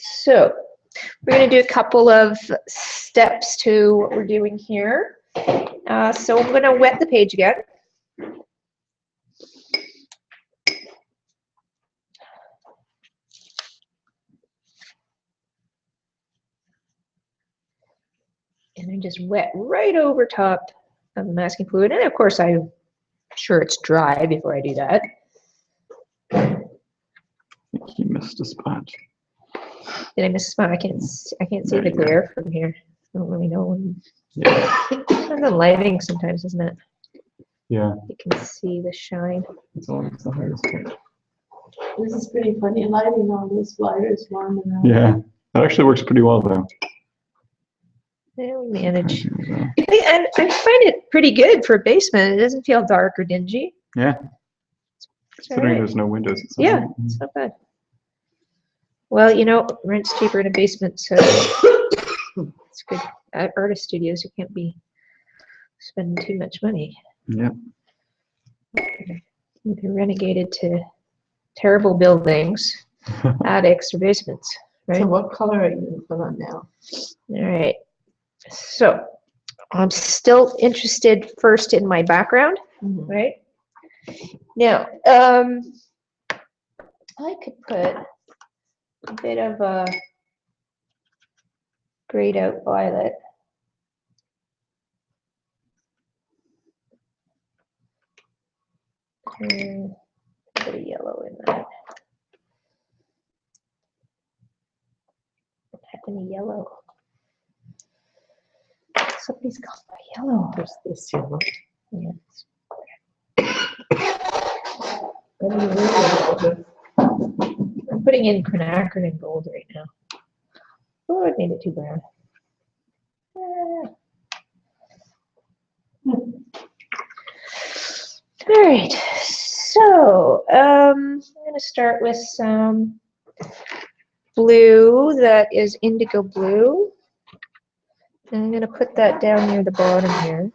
So we're going to do a couple of steps to what we're doing here. So I'm going to wet the page again. And I just wet right over top of the masking fluid. And of course, I'm sure it's dry before I do that. I think you missed a spot. Did I miss a spot? I can't see the glare from here. I don't really know. Yeah. It's the lighting sometimes, isn't it? Yeah. You can see the shine. It's always the hardest part. This is pretty funny lighting all this wires warm around. Yeah. That actually works pretty well though. Yeah, we manage. Yeah. And I find it pretty good for a basement. It doesn't feel dark or dingy. Yeah. It's Considering alright. there's no windows. It's Yeah, alright. it's not bad. Well, you know, rent's cheaper in a basement, so it's good. At artist studios, you can't be spending too much money. Yeah. You're renegated to terrible buildings, attics, or basements, right? So what color are you going to put on now? All right. So I'm still interested first in my background, right? Now, I could put a bit of a grayed out violet. And a bit of yellow in that. Don't have any yellow. Somebody's got my yellow. There's this yellow. Yes. What are you doing? I'm putting in quinacridone gold right now. Oh, I made it too brown. All right, so I'm going to start with some blue that is indigo blue. And I'm going to put that down near the bottom here.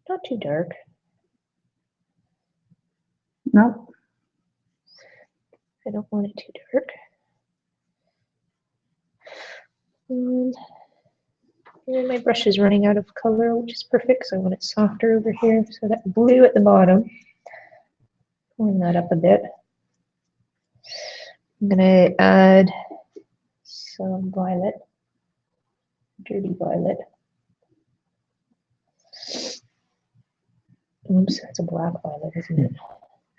Not too dark. No. I don't want it too dark. And my brush is running out of color, which is perfect, so I want it softer over here. So that blue at the bottom, pulling that up a bit. I'm gonna add some violet, dirty violet. Oops, that's a black violet, isn't it?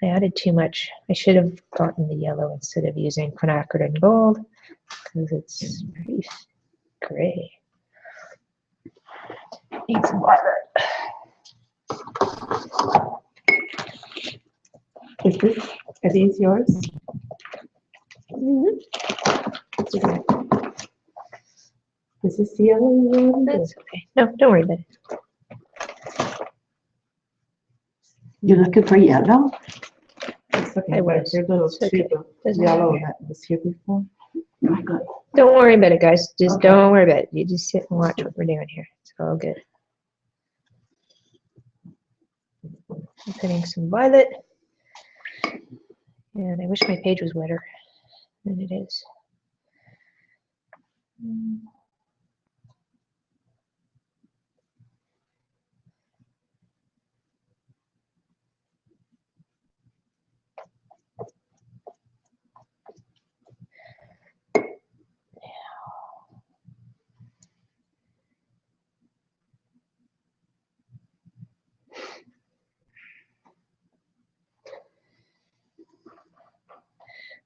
I added too much. I should have gotten the yellow instead of using quinacridone gold, because it's pretty gray. Need some violet. Are these yours? Is this the yellow you wanted? That's okay. No, don't worry about it. You're looking for yellow? It's okay. I was. Your little It's okay. tube of Doesn't yellow matter. that was here before. Oh, good. Don't worry about it, guys. Just Okay. don't worry about it. You just sit and watch what we're doing here. It's all good. I'm putting some violet. And I wish my page was wetter than it is.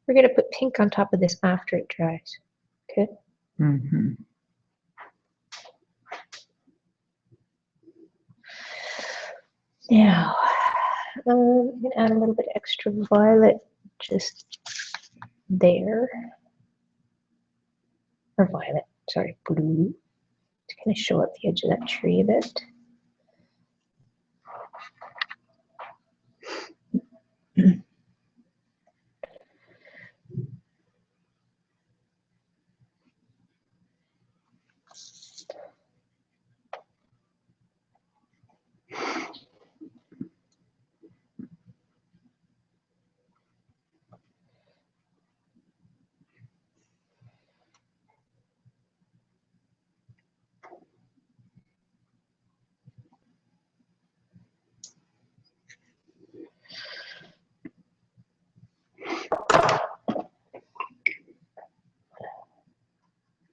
We're going to put pink on top of this after it dries. Okay. Mm-hmm. Now, I'm going to add a little bit extra violet just there. Or violet, sorry, blue. To kind of show up the edge of that tree a bit.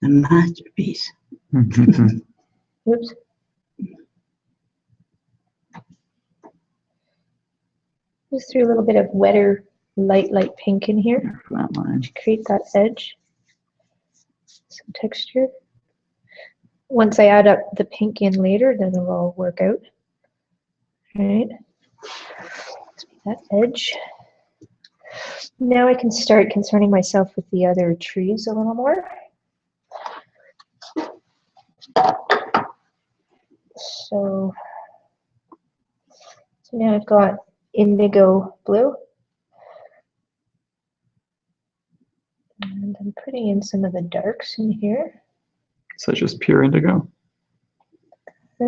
A masterpiece. Oops. Just threw a little bit of wetter, light pink in here Flat line. to create that edge. Some texture. Once I add up the pink in later, then it'll all work out. All right. Let's make that edge. Now I can start concerning myself with the other trees a little more. So now I've got indigo blue. And I'm putting in some of the darks in here. So just pure indigo. I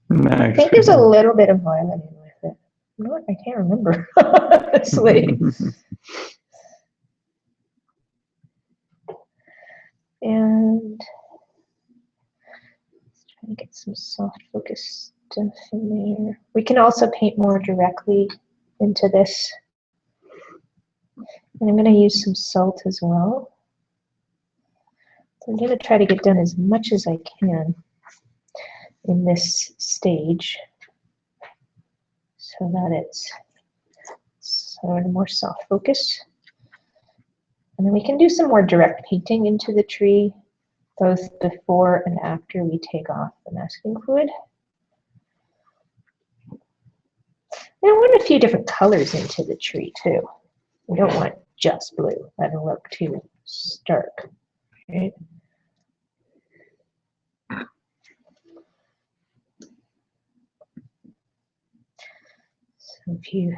Next. think there's a little bit of violet in with it. You know what? I can't remember, honestly. And let's try to get some soft focus stuff in there. We can also paint more directly into this. And I'm going to use some salt as well. So I'm going to try to get done as much as I can in this stage so that it's sort of more soft focus. And then we can do some more direct painting into the tree, both before and after we take off the masking fluid. And I want a few different colors into the tree too. We don't want just blue. That'll look too stark. Right? So if you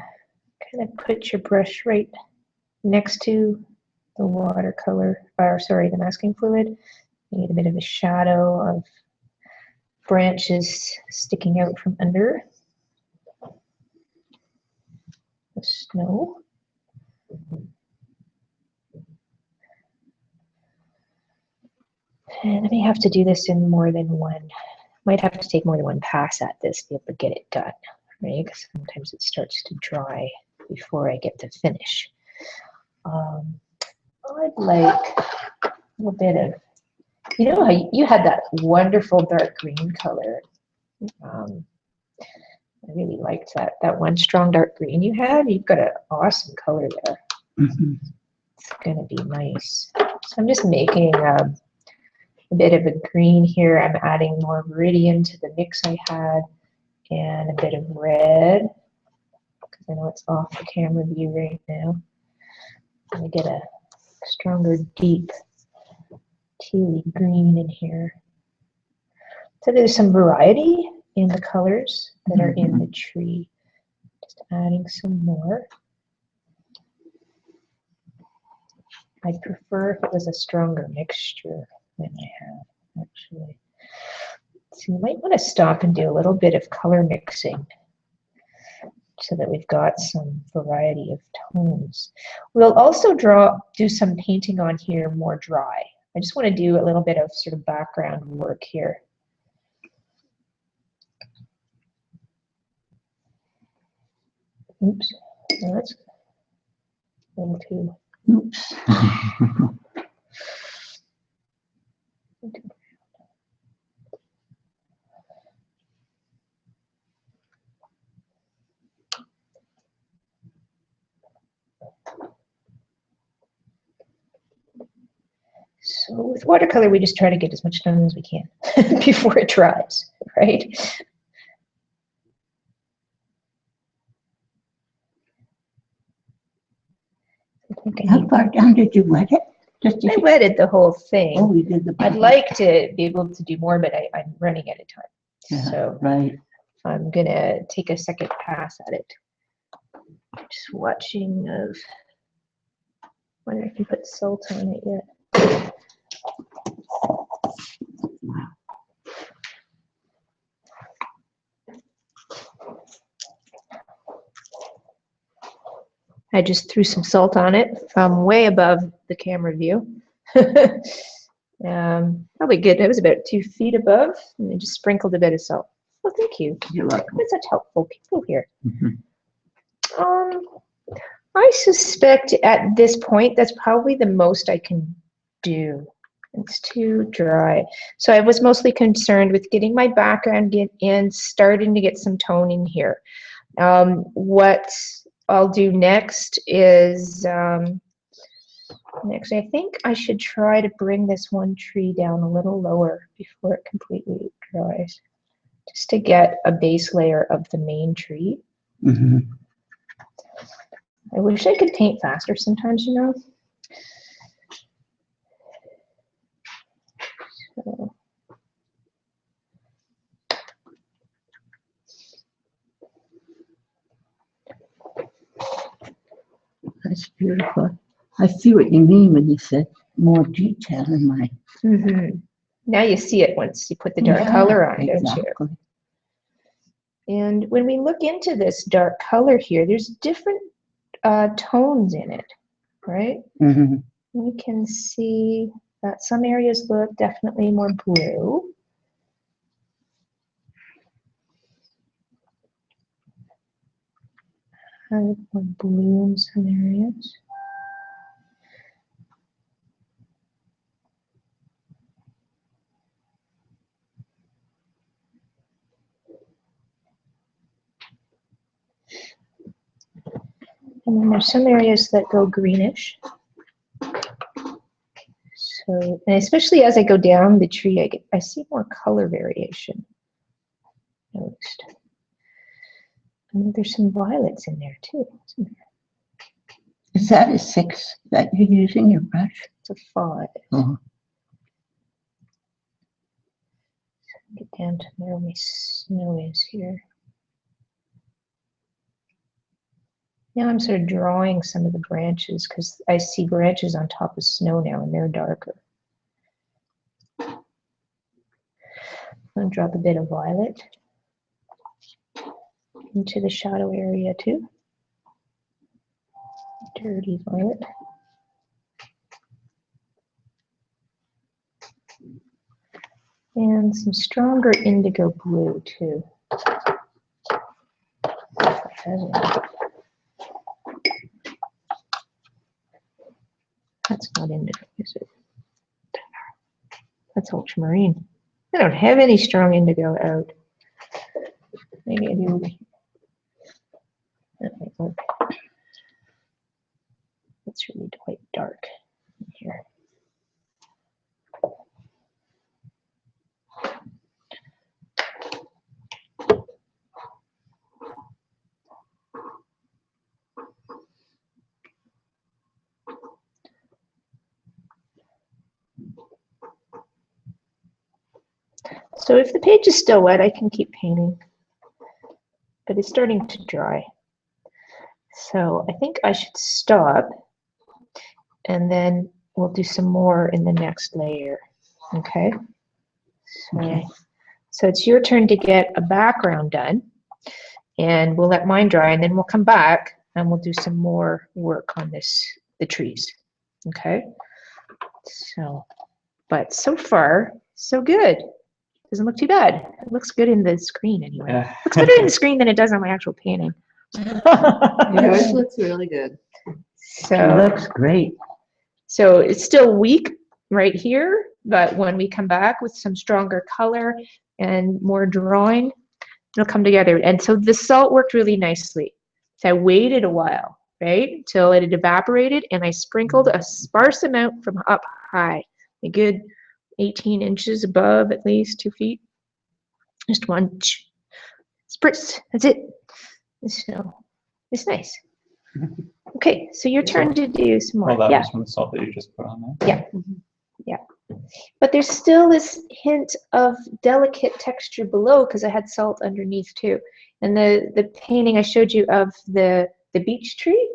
kind of put your brush right next to the watercolor, or sorry, the masking fluid, you get a bit of a shadow of branches sticking out from under the snow. And I may have to do this in more than one. Might have to take more than one pass at this to be able to get it done, right? Because sometimes it starts to dry before I get to finish. I'd like a little bit of, you know how you had that wonderful dark green color. I really liked that one strong dark green you had. You've got an awesome color there. Mhm. It's gonna be nice. So I'm just making a bit of a green here. I'm adding more Viridian to the mix I had, and a bit of red, because I know it's off the camera view right now. I get a stronger, deep tealy green in here. So there's some variety in the colors that are in the tree. Just adding some more. I'd prefer if it was a stronger mixture than I have, actually. So you might want to stop and do a little bit of color mixing so that we've got some variety of tones. We'll also do some painting on here more dry. I just want to do a little bit of sort of background work here. Oops, well, that's a little too. Oops. So with watercolor, we just try to get as much done as we can before it dries, right? I think I How need, far down did you wet it? Just I wetted the whole thing. Oh, you did the. I'd like to be able to do more, but I'm running out of time. Yeah, So right. I'm gonna take a second pass at it. Just watching of, wonder if I can put salt on it yet. I just threw some salt on it from way above the camera view. Probably good. It was about 2 feet above, and I just sprinkled a bit of salt. Well, thank you. You're welcome. We're such helpful people here. Mhm. I suspect at this point that's probably the most I can do. It's too dry. So I was mostly concerned with getting my background in, starting to get some tone in here. What I'll do next is, next I think I should try to bring this one tree down a little lower before it completely dries, just to get a base layer of the main tree. Mhm. I wish I could paint faster sometimes, you know. So, That's beautiful. I see what you mean when you said more detail in my. Now you see it once you put the dark color on, don't you? Exactly. And when we look into this dark color here, there's different tones in it, right? Mm-hmm. We can see that some areas look definitely more blue. More blue in some areas. And then there's some areas that go greenish. So, and especially as I go down the tree, I see more color variation. Noticed. And there's some violets in there too. Is that a 6 that you're using your brush? It's a 5. Oh. Get down to where my snow is here. Now I'm sort of drawing some of the branches because I see branches on top of snow now and they're darker. I'm going to drop a bit of violet into the shadow area too. Dirty violet. And some stronger indigo blue too. That's not indigo, is it? That's ultramarine. I don't have any strong indigo out. Maybe I do. That might work. It's really quite dark in here. So if the page is still wet, I can keep painting, but it's starting to dry. So I think I should stop, and then we'll do some more in the next layer, okay? So it's your turn to get a background done, and we'll let mine dry, and then we'll come back and we'll do some more work on the trees, okay? So, but so far, so good. Doesn't look too bad. It looks good in the screen anyway. Yeah. Looks better in the screen than it does on my actual painting. Yours looks really good. It So, looks great. so it's still weak right here, but when we come back with some stronger color and more drawing, it'll come together. And so the salt worked really nicely. So I waited a while, right, till it had evaporated, and I sprinkled a sparse amount from up high, a good 18 inches above, at least 2 feet. Just one spritz. That's it. So it's nice. Okay, so your turn to do some more. Well, that Yeah, was from the salt that you just put on there. yeah. But there's still this hint of delicate texture below because I had salt underneath too. And the painting I showed you of the beech tree,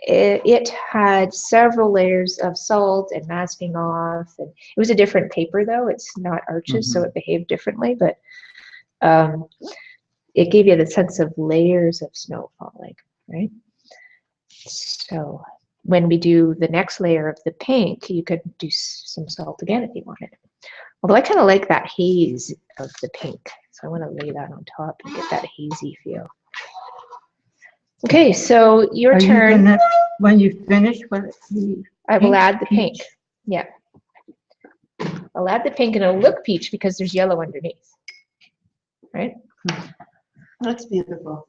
it had several layers of salt and masking off, and it was a different paper though. It's not arches, so it behaved differently, but it gave you the sense of layers of snow falling, right? So when we do the next layer of the pink, you could do some salt again if you wanted. Although I kind of like that haze of the pink, so I want to lay that on top and get that hazy feel. Okay, so your Are you turn. gonna, when you finish, what? I will pink, add the pink. peach? Yeah. I'll add the pink and it'll look peach because there's yellow underneath. Right? That's beautiful.